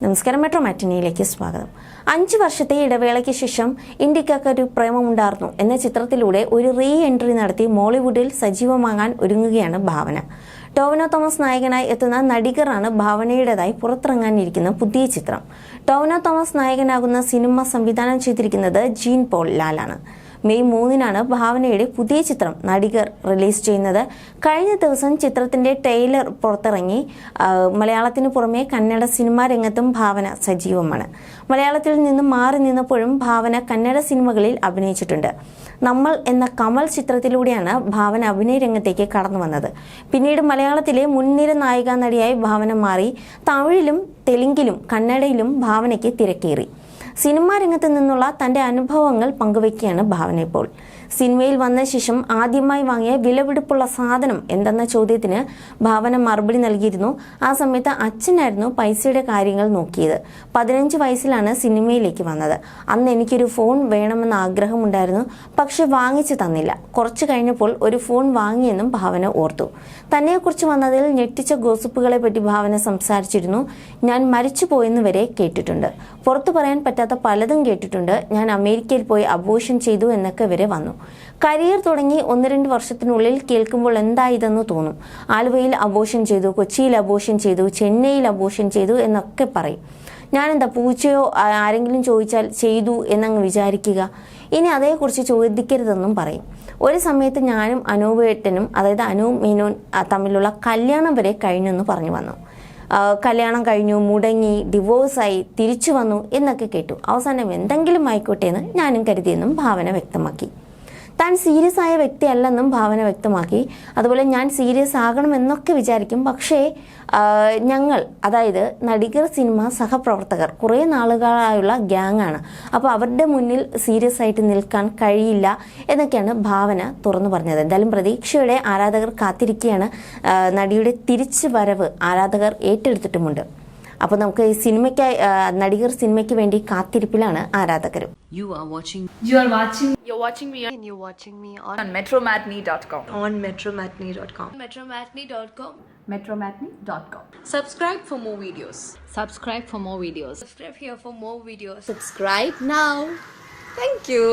നമസ്കാരം, മെട്രോ മാറ്റിനിയിലേക്ക് സ്വാഗതം. 5 വർഷത്തെ ഇടവേളയ്ക്ക് ശേഷം ഇന്ത്യക്കൊക്കെ ഒരു പ്രേമമുണ്ടായിരുന്നു എന്ന ചിത്രത്തിലൂടെ ഒരു റീ എൻട്രി നടത്തി മോളിവുഡിൽ സജീവമാകാൻ ഒരുങ്ങുകയാണ് ഭാവന. ടോവിനോ തോമസ് നായകനായി എത്തുന്ന നടികറാണ് ഭാവനയുടേതായി പുറത്തിറങ്ങാനിരിക്കുന്ന പുതിയ ചിത്രം. ടോവിനോ തോമസ് നായകനാകുന്ന സിനിമ സംവിധാനം ചെയ്തിരിക്കുന്നത് ജീൻ പോൾ ലാലാണ്. മെയ് 3-നാണ് ഭാവനയുടെ പുതിയ ചിത്രം നടികർ റിലീസ് ചെയ്യുന്നത്. കഴിഞ്ഞ ദിവസം ചിത്രത്തിന്റെ ട്രെയിലർ പുറത്തിറങ്ങി. മലയാളത്തിന് പുറമെ കന്നഡ സിനിമാ രംഗത്തും ഭാവന സജീവമാണ്. മലയാളത്തിൽ നിന്നും മാറി നിന്നപ്പോഴും ഭാവന കന്നഡ സിനിമകളിൽ അഭിനയിച്ചിട്ടുണ്ട്. നമ്മൾ എന്ന കമൽ ചിത്രത്തിലൂടെയാണ് ഭാവന അഭിനയ രംഗത്തേക്ക് കടന്നു വന്നത്. പിന്നീട് മലയാളത്തിലെ മുൻനിര നായികാ നടിയായി ഭാവന മാറി. തമിഴിലും തെലുങ്കിലും കന്നഡയിലും ഭാവനയ്ക്ക് തിരക്കേറി. സിനിമാ രംഗത്ത് നിന്നുള്ള തന്റെ അനുഭവങ്ങൾ പങ്കുവയ്ക്കുകയാണ് ഭാവന ഇപ്പോൾ. സിനിമയിൽ വന്ന ശേഷം ആദ്യമായി വാങ്ങിയ വിലപിടിപ്പുള്ള സാധനം എന്തെന്ന ചോദ്യത്തിന് ഭാവന മറുപടി നൽകിയിരുന്നു. ആ സമയത്ത് അച്ഛനായിരുന്നു പൈസയുടെ കാര്യങ്ങൾ നോക്കിയത്. 15 വയസ്സിലാണ് സിനിമയിലേക്ക് വന്നത്. അന്ന് എനിക്കൊരു ഫോൺ വേണമെന്ന ആഗ്രഹമുണ്ടായിരുന്നു, പക്ഷെ വാങ്ങിച്ചു തന്നില്ല. കുറച്ചു കഴിഞ്ഞപ്പോൾ ഒരു ഫോൺ വാങ്ങിയെന്നും ഭാവന ഓർത്തു. തന്നെക്കുറിച്ച് വന്നതിൽ ഞെട്ടിച്ച ഗോസിപ്പുകളെ പറ്റി ഭാവന സംസാരിച്ചിരുന്നു. ഞാൻ മരിച്ചുപോയെന്ന് വരെ കേട്ടിട്ടുണ്ട്. പുറത്തു പറയാൻ പറ്റാത്ത പലതും കേട്ടിട്ടുണ്ട്. ഞാൻ അമേരിക്കയിൽ പോയി അബോർഷൻ ചെയ്തു എന്നൊക്കെ വരെ വന്നു. കരിയർ തുടങ്ങി 1-2 വർഷത്തിനുള്ളിൽ കേൾക്കുമ്പോൾ എന്തായതെന്ന് തോന്നും. ആലുവയിൽ അബോർഷൻ ചെയ്തു, കൊച്ചിയിൽ അബോർഷൻ ചെയ്തു, ചെന്നൈയിൽ അബോർഷൻ ചെയ്തു എന്നൊക്കെ പറയും. ഞാനെന്താ പൂച്ചയോ ആരെങ്കിലും ചോദിച്ചാൽ ചെയ്തു എന്നങ്ങ് വിചാരിക്കുക. ഇനി അതേക്കുറിച്ച് ചോദിക്കരുതെന്നും പറയും. ഒരു സമയത്ത് ഞാനും അനൂപേട്ടനും, അതായത് അനൂപ് മേനോൻ തമ്മിലുള്ള കല്യാണം വരെ കഴിഞ്ഞെന്ന് പറഞ്ഞു വന്നു. കല്യാണം കഴിഞ്ഞു, മുടങ്ങി, ഡിവോഴ്സായി, തിരിച്ചു വന്നു എന്നൊക്കെ കേട്ടു. അവസാനം എന്തെങ്കിലും ആയിക്കോട്ടെ എന്ന് ഞാനും കരുതിയെന്നും ഭാവന വ്യക്തമാക്കി. താൻ സീരിയസ് ആയ വ്യക്തിയല്ലെന്നും ഭാവന വ്യക്തമാക്കി. അതുപോലെ ഞാൻ സീരിയസ് ആകണമെന്നൊക്കെ വിചാരിക്കും, പക്ഷേ ഞങ്ങൾ, അതായത് നടികർ സിനിമ സഹപ്രവർത്തകർ കുറേ നാളുകളായുള്ള ഗ്യാങ്ങാണ്. അപ്പോൾ അവരുടെ മുന്നിൽ സീരിയസ് ആയിട്ട് നിൽക്കാൻ കഴിയില്ല എന്നൊക്കെയാണ് ഭാവന തുറന്നു പറഞ്ഞത്. എന്തായാലും പ്രതീക്ഷയുടെ ആരാധകർ കാത്തിരിക്കുകയാണ്. നടിയുടെ തിരിച്ചു വരവ് ആരാധകർ ഏറ്റെടുത്തിട്ടുമുണ്ട്. അപ്പോൾ നമുക്ക് ഈ സിനിമയ്ക്കായി, നടികർ സിനിമയ്ക്ക് വേണ്ടി കാത്തിരിപ്പിലാണ് ആരാധകരും. You're watching me on metromatney.com. on metromatney.com. metromatney.com. metromatney.com. Subscribe for more videos. Subscribe for more videos. Subscribe here for more videos. Subscribe now. Thank you.